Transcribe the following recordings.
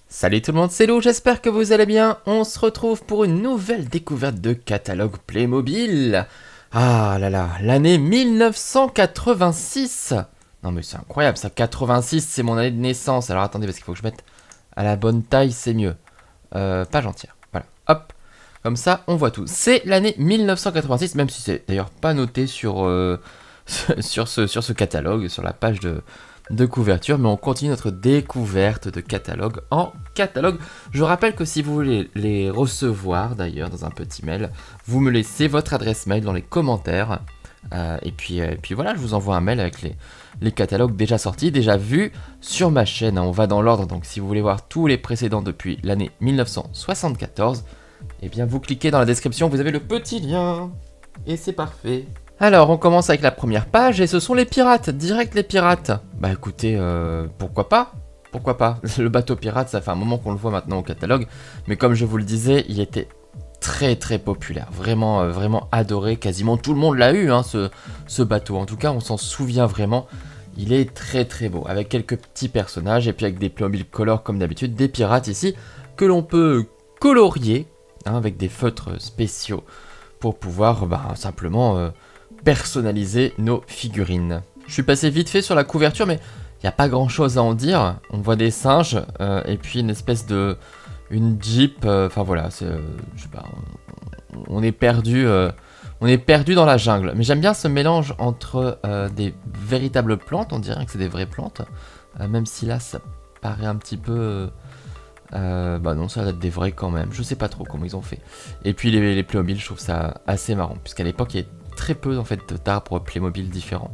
Salut tout le monde, c'est Lou, j'espère que vous allez bien. On se retrouve pour une nouvelle découverte de catalogue Playmobil. Ah là là, l'année 1986. Non mais c'est incroyable ça, 86 c'est mon année de naissance. Alors attendez parce qu'il faut que je mette à la bonne taille, c'est mieux. Page entière, voilà, hop. Comme ça on voit tout. C'est l'année 1986, même si c'est d'ailleurs pas noté sur, sur ce catalogue, sur la page de couverture, mais on continue notre découverte de catalogue en catalogue. Je rappelle que si vous voulez les recevoir d'ailleurs dans un petit mail, vous me laissez votre adresse mail dans les commentaires. Et puis voilà, je vous envoie un mail avec les catalogues déjà sortis, déjà vus sur ma chaîne. On va dans l'ordre, donc si vous voulez voir tous les précédents depuis l'année 1974, eh bien vous cliquez dans la description, vous avez le petit lien. Et c'est parfait. Alors, on commence avec la première page, et ce sont les pirates, direct les pirates. Bah écoutez, pourquoi pas? Pourquoi pas? Le bateau pirate, ça fait un moment qu'on le voit maintenant au catalogue, mais comme je vous le disais, il était très très populaire, vraiment, vraiment adoré, quasiment tout le monde l'a eu, hein, ce bateau. En tout cas, on s'en souvient vraiment, il est très très beau, avec quelques petits personnages, et puis avec des Playmobil Color comme d'habitude, des pirates ici, que l'on peut colorier, hein, avec des feutres spéciaux, pour pouvoir, simplement... personnaliser nos figurines. Je suis passé vite fait sur la couverture, mais il n'y a pas grand chose à en dire. On voit des singes et puis une espèce de... une Jeep. Enfin voilà, je sais pas. On est perdu dans la jungle. Mais j'aime bien ce mélange entre des véritables plantes, on dirait que c'est des vraies plantes. Même si là, ça paraît un petit peu... bah non, ça va être des vrais quand même. Je sais pas trop comment ils ont fait. Et puis les Playmobil, je trouve ça assez marrant, puisqu'à l'époque, il y a très peu en fait d'arbres Playmobil différents,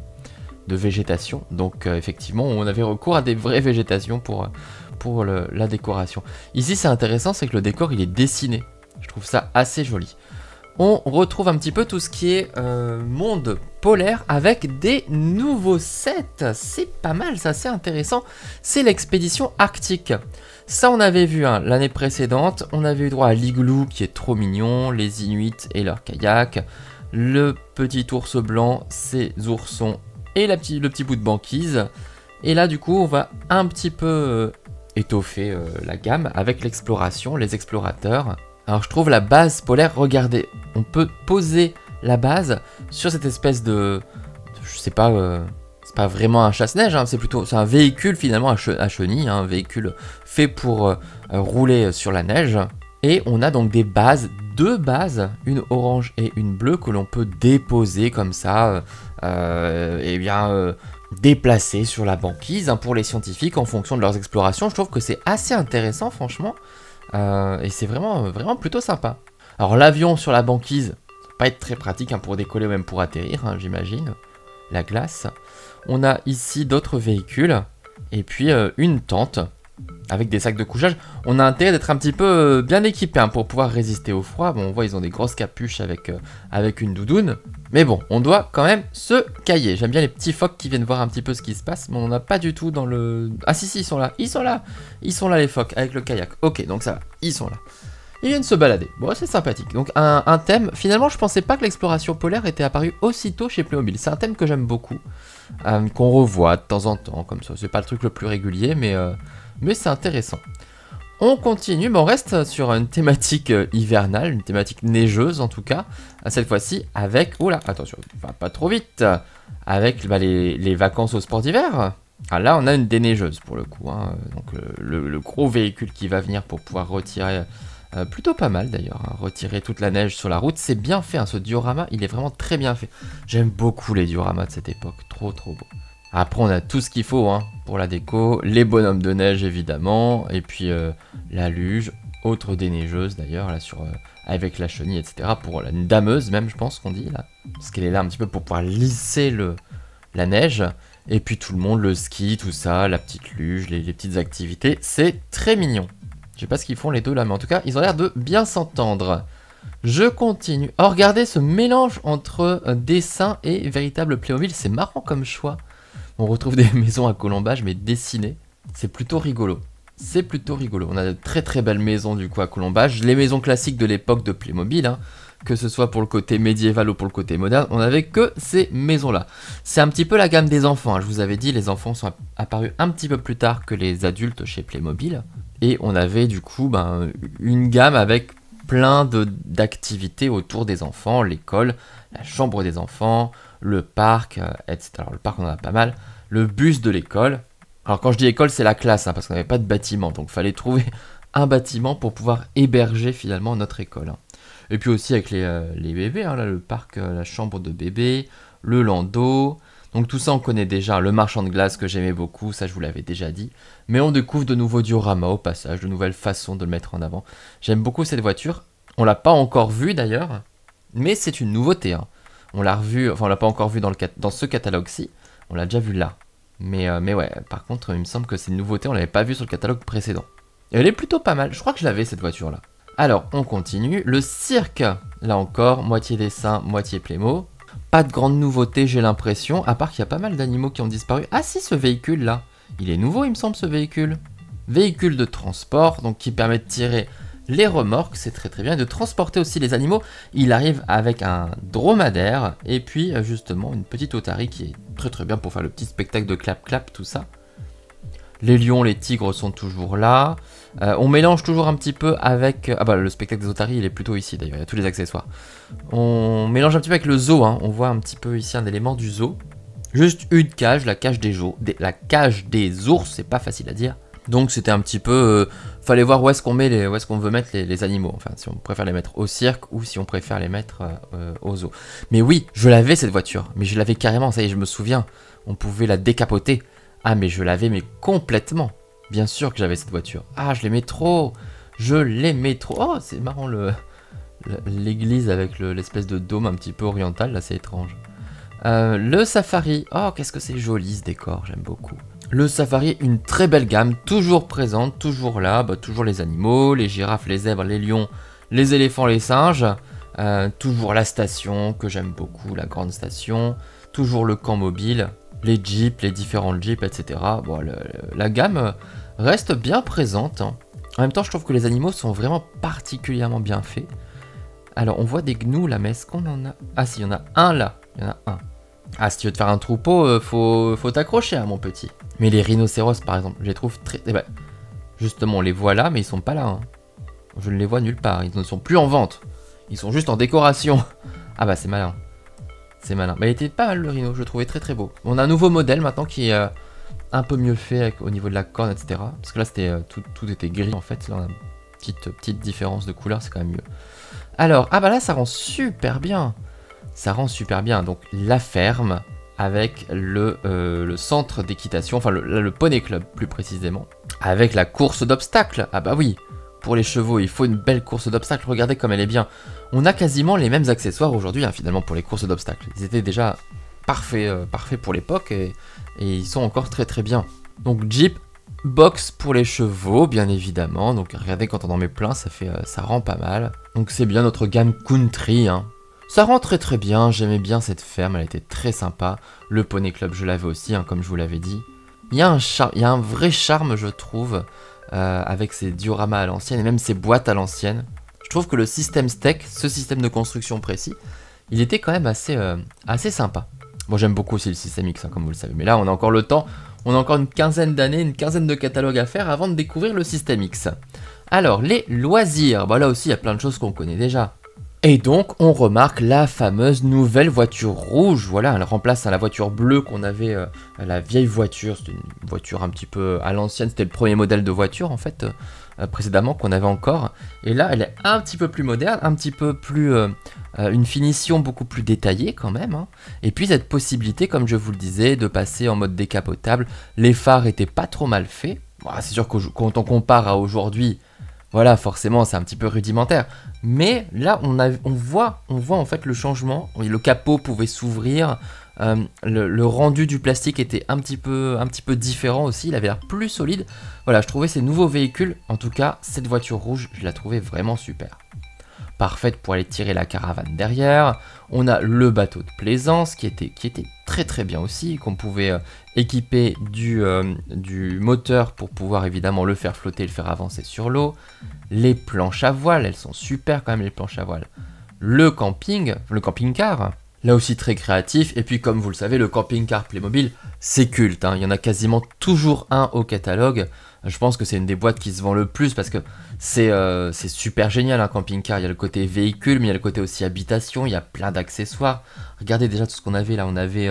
de végétation. Donc effectivement, on avait recours à des vraies végétations pour la décoration. Ici, c'est intéressant, c'est que le décor, il est dessiné. Je trouve ça assez joli. On retrouve un petit peu tout ce qui est monde polaire avec des nouveaux sets. C'est pas mal, ça, c'est intéressant. C'est l'expédition arctique. Ça, on avait vu l'année précédente. On avait eu droit à l'Igloo qui est trop mignon, les Inuits et leur kayak, le petit ours blanc, ses oursons et le petit bout de banquise. Et là, du coup, on va un petit peu étoffer la gamme avec l'exploration, les explorateurs. Alors, je trouve la base polaire, regardez, on peut poser la base sur cette espèce de je sais pas, c'est pas vraiment un chasse-neige, hein, c'est un véhicule finalement à chenilles, hein, un véhicule fait pour rouler sur la neige. Et on a donc des bases, deux bases, une orange et une bleue que l'on peut déposer comme ça, déplacer sur la banquise, hein, pour les scientifiques en fonction de leurs explorations. Je trouve que c'est assez intéressant franchement, et c'est vraiment, vraiment plutôt sympa. Alors l'avion sur la banquise, ça va pas être très pratique, hein, pour décoller ou même pour atterrir, hein, j'imagine. La glace. On a ici d'autres véhicules, et puis une tente avec des sacs de couchage. On a intérêt d'être un petit peu bien équipé, hein, pour pouvoir résister au froid. Bon, on voit ils ont des grosses capuches avec une doudoune. Mais bon, on doit quand même se cailler. J'aime bien les petits phoques qui viennent voir un petit peu ce qui se passe, mais on n'a pas du tout dans le... Ah si, ils sont là, ils sont là. Ils sont là les phoques avec le kayak. Ok, donc ça va, ils sont là. Ils viennent se balader. Bon, c'est sympathique. Donc un thème, finalement je pensais pas que l'exploration polaire était apparue aussitôt chez Playmobil. C'est un thème que j'aime beaucoup, qu'on revoit de temps en temps, comme ça. C'est pas le truc le plus régulier, mais c'est intéressant. On continue, mais on reste sur une thématique hivernale, une thématique neigeuse en tout cas. Cette fois-ci avec... Oula, attention, pas trop vite. Avec les vacances au sport d'hiver. Ah, là, on a une déneigeuse pour le coup, hein. Donc le gros véhicule qui va venir pour pouvoir retirer... plutôt pas mal d'ailleurs, hein, retirer toute la neige sur la route. C'est bien fait, hein, ce diorama, il est vraiment très bien fait. J'aime beaucoup les dioramas de cette époque, trop beau. Après, on a tout ce qu'il faut, hein, pour la déco, les bonhommes de neige évidemment, et puis la luge, autre déneigeuse d'ailleurs, là avec la chenille, etc. Pour la dameuse même, je pense qu'on dit là, parce qu'elle est là un petit peu pour pouvoir lisser la neige. Et puis tout le monde, le ski, tout ça, la petite luge, les petites activités, c'est très mignon. Je sais pas ce qu'ils font les deux là, mais en tout cas, ils ont l'air de bien s'entendre. Je continue. Oh, regardez ce mélange entre dessin et véritable Playmobil, c'est marrant comme choix. On retrouve des maisons à colombage, mais dessinées. C'est plutôt rigolo. C'est plutôt rigolo. On a de très belles maisons du coup à colombage. Les maisons classiques de l'époque de Playmobil, hein. Que ce soit pour le côté médiéval ou pour le côté moderne, on n'avait que ces maisons-là. C'est un petit peu la gamme des enfants, hein. Je vous avais dit, les enfants sont apparus un petit peu plus tard que les adultes chez Playmobil. Et on avait du coup une gamme avec plein d'activités autour des enfants, l'école, la chambre des enfants, le parc, etc. Alors le parc on en a pas mal, le bus de l'école. Alors quand je dis école c'est la classe, parce qu'on n'avait pas de bâtiment, donc il fallait trouver un bâtiment pour pouvoir héberger finalement notre école. Et puis aussi avec les bébés, là, le parc, la chambre de bébé, le landau. Donc tout ça on connaît déjà, le marchand de glace que j'aimais beaucoup, ça je vous l'avais déjà dit. Mais on découvre de nouveaux dioramas au passage, de nouvelles façons de le mettre en avant. J'aime beaucoup cette voiture, on l'a pas encore vue d'ailleurs, mais c'est une nouveauté. On l'a revue, enfin on l'a pas encore vue dans ce catalogue-ci, on l'a déjà vue là. Mais ouais, par contre il me semble que c'est une nouveauté, on l'avait pas vue sur le catalogue précédent. Et elle est plutôt pas mal, je crois que je l'avais cette voiture là. Alors on continue, le cirque, là encore, moitié dessin, moitié Playmo. Pas de grande nouveauté, j'ai l'impression, à part qu'il y a pas mal d'animaux qui ont disparu. Ah si, ce véhicule là, il est nouveau il me semble ce véhicule. Véhicule de transport, donc qui permet de tirer les remorques, c'est très très bien, et de transporter aussi les animaux. Il arrive avec un dromadaire, et puis justement une petite otarie qui est très très bien pour faire le petit spectacle de clap-clap, tout ça. Les lions, les tigres sont toujours là. On mélange toujours un petit peu avec... le spectacle des otaries, il est plutôt ici d'ailleurs, il y a tous les accessoires. On mélange un petit peu avec le zoo, on voit un petit peu ici un élément du zoo. Juste une cage, la cage la cage des ours, c'est pas facile à dire. Donc c'était un petit peu... fallait voir où est-ce qu'on veut mettre les animaux. Enfin, si on préfère les mettre au cirque ou si on préfère les mettre au zoo. Mais oui, je l'avais cette voiture, mais je l'avais carrément, ça y est, je me souviens. On pouvait la décapoter. Ah mais je l'avais mais complètement. Bien sûr que j'avais cette voiture. Ah je l'aimais trop. Je l'aimais trop. Oh c'est marrant l'église avec l'espèce de dôme un petit peu oriental. Là c'est étrange. Le safari. Oh qu'est-ce que c'est joli ce décor. J'aime beaucoup. Le safari, une très belle gamme. Toujours présente. Toujours là. Toujours les animaux. Les girafes, les zèbres, les lions, les éléphants, les singes. Toujours la station que j'aime beaucoup. La grande station. Toujours le camp mobile. Les jeeps, les différents jeeps, etc. Bon, la gamme reste bien présente. En même temps, je trouve que les animaux sont vraiment particulièrement bien faits. Alors, on voit des gnous là, mais est-ce qu'on en a... Ah si, il y en a un là. Il y en a un. Ah, si tu veux te faire un troupeau, faut t'accrocher, mon petit. Mais les rhinocéros, par exemple, je les trouve très... justement, on les voit là, mais ils sont pas là. Je ne les vois nulle part. Ils ne sont plus en vente. Ils sont juste en décoration. Ah bah, c'est malin. C'est malin. Mais il était pas mal le rhino, je le trouvais très très beau. On a un nouveau modèle maintenant qui est un peu mieux fait au niveau de la corne, etc. Parce que là, c'était tout était gris en fait. Là, on a une petite différence de couleur, c'est quand même mieux. Alors, ah bah là, ça rend super bien. Ça rend super bien. Donc, la ferme avec le centre d'équitation, enfin le poney club plus précisément. Avec la course d'obstacles. Ah bah oui. Pour les chevaux, il faut une belle course d'obstacles. Regardez comme elle est bien. On a quasiment les mêmes accessoires aujourd'hui, finalement, pour les courses d'obstacles. Ils étaient déjà parfaits pour l'époque et ils sont encore très très bien. Donc Jeep, box pour les chevaux, bien évidemment. Donc regardez, quand on en met plein, ça rend pas mal. Donc c'est bien notre gamme country. Ça rend très très bien. J'aimais bien cette ferme, elle était très sympa. Le poney club, je l'avais aussi, comme je vous l'avais dit. Il y a un charme, il y a un vrai charme, je trouve. Avec ses dioramas à l'ancienne et même ses boîtes à l'ancienne. Je trouve que le système steak, ce système de construction précis, il était quand même assez sympa. Moi j'aime beaucoup aussi le système X, comme vous le savez. Mais là on a encore le temps, on a encore une quinzaine d'années, une quinzaine de catalogues à faire avant de découvrir le système X. Alors les loisirs, là aussi il y a plein de choses qu'on connaît déjà. Et donc on remarque la fameuse nouvelle voiture rouge, voilà, elle remplace la voiture bleue qu'on avait, la vieille voiture, c'était une voiture un petit peu à l'ancienne, c'était le premier modèle de voiture en fait, précédemment qu'on avait encore, et là elle est un petit peu plus moderne, un petit peu plus, une finition beaucoup plus détaillée quand même, et puis cette possibilité, comme je vous le disais, de passer en mode décapotable, les phares étaient pas trop mal faits, c'est sûr que quand on compare à aujourd'hui, voilà, forcément, c'est un petit peu rudimentaire. Mais là, on voit en fait le changement. Le capot pouvait s'ouvrir. Le rendu du plastique était un petit peu différent aussi. Il avait l'air plus solide. Voilà, je trouvais ces nouveaux véhicules, en tout cas, cette voiture rouge, je la trouvais vraiment super. Parfaite pour aller tirer la caravane derrière. On a le bateau de plaisance qui était très très bien aussi, qu'on pouvait équiper du moteur pour pouvoir évidemment le faire flotter, le faire avancer sur l'eau. Les planches à voile, elles sont super quand même les planches à voile. Le camping-car, là aussi très créatif. Et puis comme vous le savez, le camping-car Playmobil, c'est culte. Il y en a quasiment toujours un au catalogue. Je pense que c'est une des boîtes qui se vend le plus parce que c'est super génial un camping-car. Il y a le côté véhicule, mais il y a le côté aussi habitation. Il y a plein d'accessoires. Regardez déjà tout ce qu'on avait là. On avait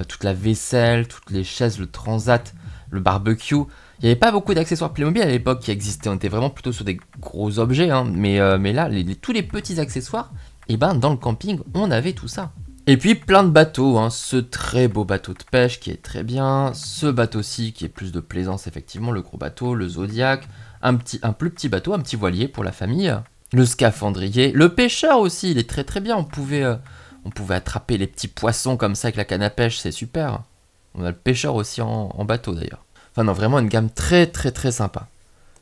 toute la vaisselle, toutes les chaises, le transat, le barbecue. Il n'y avait pas beaucoup d'accessoires Playmobil à l'époque qui existaient. On était vraiment plutôt sur des gros objets. Hein. Mais là, tous les petits accessoires, et ben dans le camping, on avait tout ça. Et puis plein de bateaux, hein. Ce très beau bateau de pêche qui est très bien, ce bateau-ci qui est plus de plaisance effectivement, le gros bateau, le Zodiac, un plus petit bateau, un petit voilier pour la famille, le scaphandrier, le pêcheur aussi, il est très très bien, on pouvait attraper les petits poissons comme ça avec la canne à pêche, c'est super. On a le pêcheur aussi en bateau d'ailleurs. Enfin non, vraiment une gamme très très très sympa.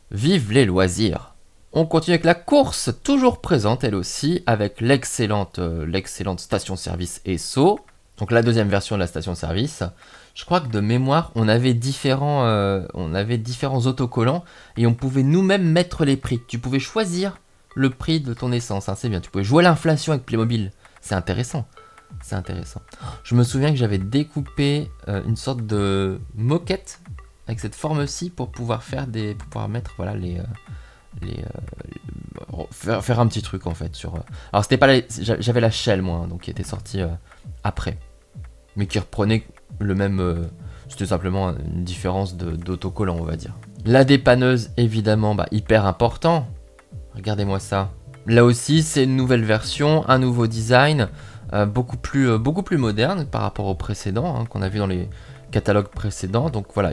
Vive les loisirs! On continue avec la course, toujours présente elle aussi, avec l'excellente station-service Esso. Donc la deuxième version de la station-service. Je crois que de mémoire, on avait différents autocollants et on pouvait nous-mêmes mettre les prix. Tu pouvais choisir le prix de ton essence, hein, c'est bien. Tu pouvais jouer à l'inflation avec Playmobil. C'est intéressant. C'est intéressant. Je me souviens que j'avais découpé une sorte de moquette avec cette forme-ci pour pouvoir mettre voilà faire un petit truc en fait sur. Alors c'était pas j'avais la Shell moi, hein, donc qui était sortie après, mais qui reprenait le même. C'était simplement une différence d'autocollant on va dire. La dépanneuse évidemment hyper important. Regardez-moi ça. Là aussi c'est une nouvelle version, un nouveau design, beaucoup plus moderne par rapport au précédent hein, qu'on a vu dans les catalogues précédents. Donc voilà,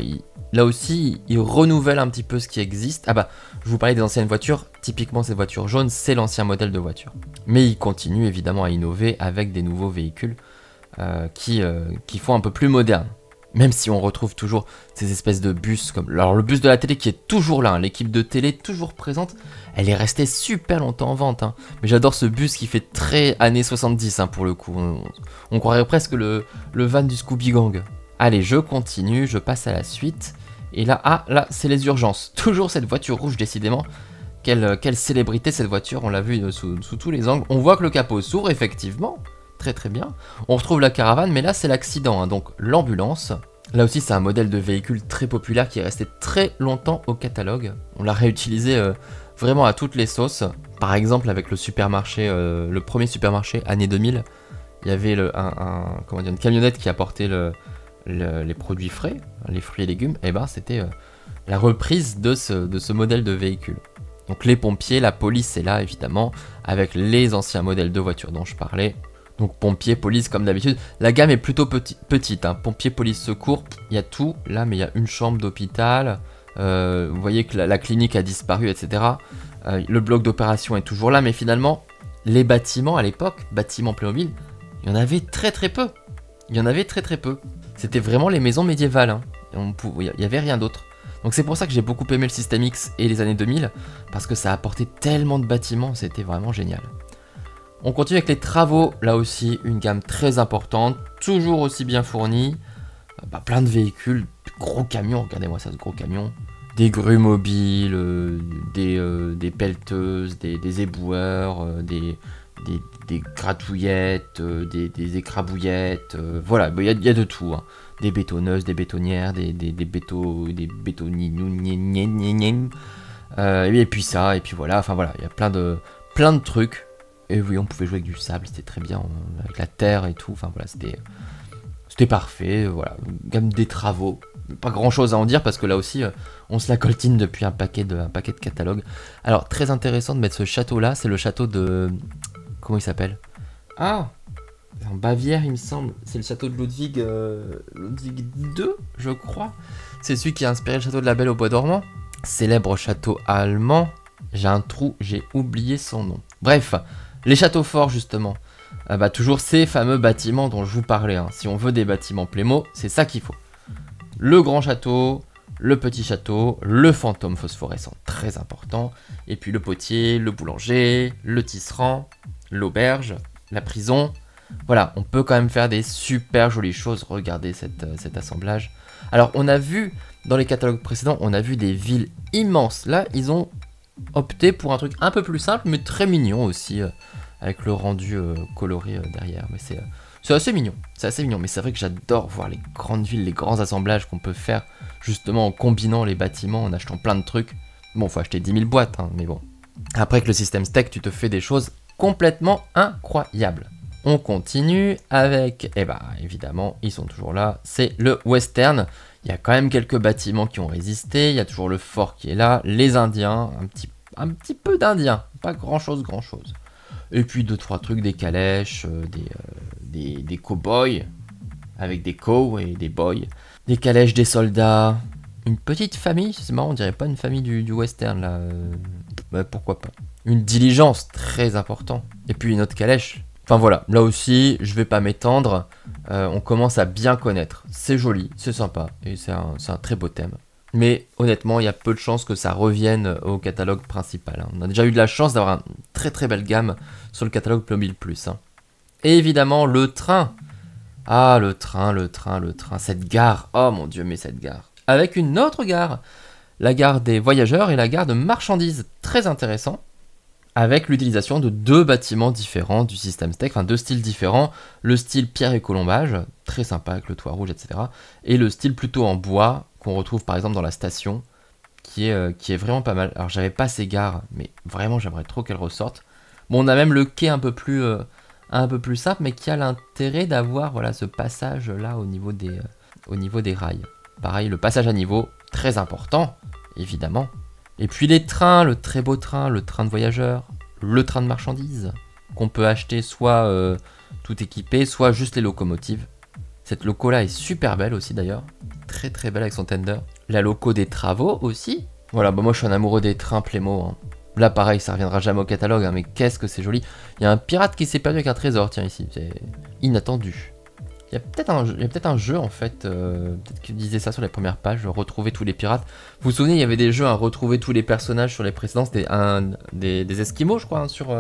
là aussi, il renouvelle un petit peu ce qui existe. Ah bah, je vous parlais des anciennes voitures. Typiquement, cette voiture jaune, c'est l'ancien modèle de voiture. Mais il continue évidemment à innover avec des nouveaux véhicules qui font un peu plus moderne. Même si on retrouve toujours ces espèces de bus comme... Alors le bus de la télé qui est toujours là, hein, l'équipe de télé toujours présente, elle est restée super longtemps en vente. Hein. Mais j'adore ce bus qui fait très années 70 hein, pour le coup. On croirait presque le van du Scooby Gang. Allez, je continue, je passe à la suite. Et là, là, c'est les urgences. Toujours cette voiture rouge, décidément. Quelle célébrité cette voiture, on l'a vu sous tous les angles. On voit que le capot s'ouvre, effectivement. Très très bien. On retrouve la caravane, mais là, c'est l'accident. Hein, donc, l'ambulance. Là aussi, c'est un modèle de véhicule très populaire qui est resté très longtemps au catalogue. On l'a réutilisé vraiment à toutes les sauces. Par exemple, avec le supermarché, le premier supermarché, année 2000, il y avait une camionnette qui apportait les produits frais, les fruits et légumes, et ben c'était la reprise de ce modèle de véhicule. Donc les pompiers, la police est là évidemment, avec les anciens modèles de voitures dont je parlais. Donc pompiers, police comme d'habitude. La gamme est plutôt petite, hein. Pompiers, police, secours, il y a tout là, mais il y a une chambre d'hôpital. Vous voyez que la clinique a disparu, etc. Le bloc d'opération est toujours là, mais finalement, les bâtiments à l'époque, bâtiments Playmobil, il y en avait très très peu. Il y en avait très très peu. C'était vraiment les maisons médiévales. Hein. Il n'y avait rien d'autre. Donc c'est pour ça que j'ai beaucoup aimé le Système X et les années 2000, parce que ça apportait tellement de bâtiments, c'était vraiment génial. On continue avec les travaux, là aussi une gamme très importante, toujours aussi bien fournie. Plein de véhicules, gros camions, regardez-moi ça, ce gros camion. Des grues mobiles, des pelleteuses, des éboueurs, des gratouillettes, des écrabouillettes, voilà, il y a de tout. Hein. Des bétonneuses, des bétonnières, des bétonniers, et puis ça, et puis voilà, enfin voilà, il y a plein de trucs. Et oui, on pouvait jouer avec du sable, c'était très bien, avec la terre et tout, enfin voilà, c'était parfait, voilà, gamme des travaux. Pas grand chose à en dire parce que là aussi on se la coltine depuis un paquet de catalogues. Alors très intéressant de mettre ce château là, c'est le château de... Comment il s'appelle? Ah, en Bavière il me semble, c'est le château de Ludwig II je crois. C'est celui qui a inspiré le château de la Belle au Bois dormant. Célèbre château allemand, j'ai un trou, j'ai oublié son nom. Bref, les châteaux forts justement. Toujours ces fameux bâtiments dont je vous parlais. Hein. Si on veut des bâtiments Playmo, c'est ça qu'il faut. Le grand château, le petit château, le fantôme phosphorescent, très important, et puis le potier, le boulanger, le tisserand, l'auberge, la prison. Voilà, on peut quand même faire des super jolies choses. Regardez cet assemblage. Alors, on a vu, dans les catalogues précédents, on a vu des villes immenses. Là, ils ont opté pour un truc un peu plus simple, mais très mignon aussi, avec le rendu coloré derrière. Mais c'est C'est assez mignon, mais c'est vrai que j'adore voir les grandes villes, les grands assemblages qu'on peut faire, justement en combinant les bâtiments, en achetant plein de trucs. Bon, faut acheter 10 000 boîtes, hein, mais bon. Après que le système Steak, tu te fais des choses complètement incroyables. On continue avec, eh bah évidemment, ils sont toujours là, c'est le western. Il y a quand même quelques bâtiments qui ont résisté, il y a toujours le fort qui est là, les Indiens, un petit peu d'Indiens, pas grand chose. Et puis 2-3 trucs, des calèches, des cow-boys, avec des cow et des boys, des calèches, des soldats, une petite famille, c'est marrant, on dirait pas une famille du western là, bah, pourquoi pas. Une diligence, très important, et puis une autre calèche. Enfin voilà, là aussi, je vais pas m'étendre, on commence à bien connaître, c'est joli, c'est sympa, et c'est un très beau thème. Mais honnêtement, il y a peu de chances que ça revienne au catalogue principal. Hein. On a déjà eu de la chance d'avoir une très belle gamme sur le catalogue Playmobil Plus. Hein. Et évidemment, le train. Ah, le train, cette gare. Oh mon dieu, mais cette gare. Avec une autre gare. La gare des voyageurs et la gare de marchandises. Très intéressant. Avec l'utilisation de 2 bâtiments différents du système Steak, enfin 2 styles différents. Le style pierre et colombage, très sympa avec le toit rouge, etc. Et le style plutôt en bois, qu'on retrouve par exemple dans la station, qui est vraiment pas mal. Alors j'avais pas ces gares, mais vraiment j'aimerais trop qu'elles ressortent. Bon, on a même le quai un peu plus simple, mais qui a l'intérêt d'avoir voilà, ce passage là au niveau des rails. Pareil, le passage à niveau, très important, évidemment. Et puis les trains, le très beau train, le train de voyageurs, le train de marchandises, qu'on peut acheter soit tout équipé, soit juste les locomotives. Cette loco là est super belle aussi d'ailleurs, très belle avec son tender. La loco des travaux aussi. Voilà, bah moi je suis un amoureux des trains Playmo. Hein. Là pareil, ça reviendra jamais au catalogue, hein, mais qu'est-ce que c'est joli. Il y a un pirate qui s'est perdu avec un trésor, tiens ici, c'est inattendu. Il y a peut-être un jeu en fait, peut-être qu'il disait ça sur les premières pages, retrouver tous les pirates. Vous vous souvenez, il y avait des jeux à retrouver tous les personnages sur les précédents, c'était des Esquimaux je crois, hein, sur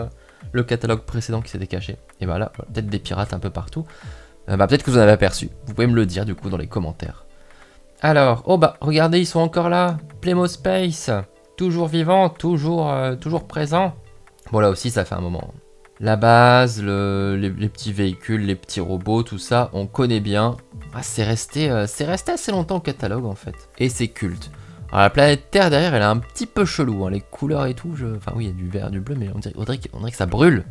le catalogue précédent qui s'était caché. Et bah là, peut-être des pirates un peu partout. Peut-être que vous en avez aperçu, vous pouvez me le dire du coup dans les commentaires. Alors, oh bah regardez, ils sont encore là, Playmo Space, toujours vivant, toujours présent. Bon là aussi ça fait un moment. La base, les petits véhicules, les petits robots, tout ça, on connaît bien. Ah, c'est resté assez longtemps au catalogue en fait. Et c'est culte. Alors la planète Terre derrière, elle est un petit peu chelou, hein, les couleurs et tout. Enfin oui, il y a du vert, du bleu, mais on dirait que ça brûle.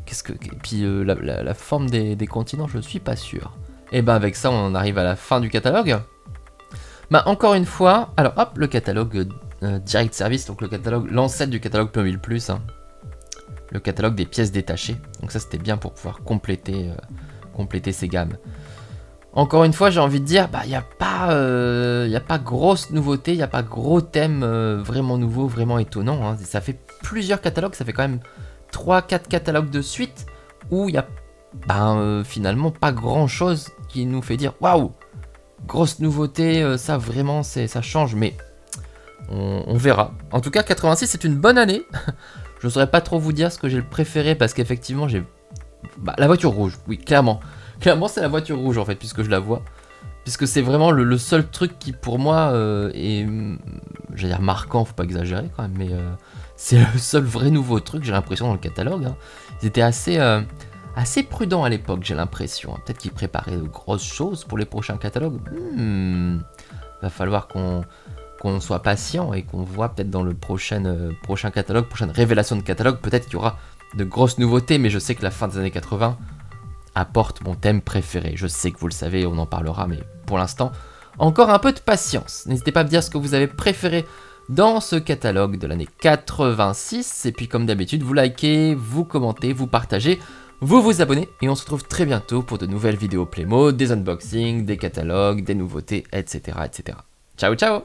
Et puis la forme des continents, je suis pas sûr. Et ben avec ça, on arrive à la fin du catalogue. Bah encore une fois, alors hop, le catalogue Direct Service, donc le catalogue, l'ancêtre du catalogue Playmobil Plus. Hein. Le catalogue des pièces détachées. Donc ça c'était bien pour pouvoir compléter ces gammes. Encore une fois j'ai envie de dire, bah il n'y a pas grosse nouveauté, il n'y a pas gros thème vraiment nouveau, vraiment étonnant. Hein. Ça fait plusieurs catalogues, ça fait quand même 3-4 catalogues de suite où il n'y a finalement pas grand chose qui nous fait dire waouh, grosse nouveauté, ça vraiment ça change, mais on verra. En tout cas 86 c'est une bonne année. Je ne saurais pas trop vous dire ce que j'ai le préféré parce qu'effectivement j'ai... la voiture rouge, oui, clairement. Clairement c'est la voiture rouge en fait, puisque je la vois. Puisque c'est vraiment le seul truc qui pour moi est... J'allais dire marquant, faut pas exagérer quand même, mais c'est le seul vrai nouveau truc, j'ai l'impression, dans le catalogue. Hein. Ils étaient assez prudents à l'époque, j'ai l'impression. Hein. Peut-être qu'ils préparaient de grosses choses pour les prochains catalogues. Va falloir qu'on soit patient et qu'on voit peut-être dans le prochain catalogue, prochaine révélation de catalogue, peut-être qu'il y aura de grosses nouveautés, mais je sais que la fin des années 80 apporte mon thème préféré. Je sais que vous le savez, on en parlera, mais pour l'instant, encore un peu de patience. N'hésitez pas à me dire ce que vous avez préféré dans ce catalogue de l'année 86, et puis comme d'habitude, vous likez, vous commentez, vous partagez, vous abonnez, et on se retrouve très bientôt pour de nouvelles vidéos Playmo, des unboxings, des catalogues, des nouveautés, etc. Ciao ciao.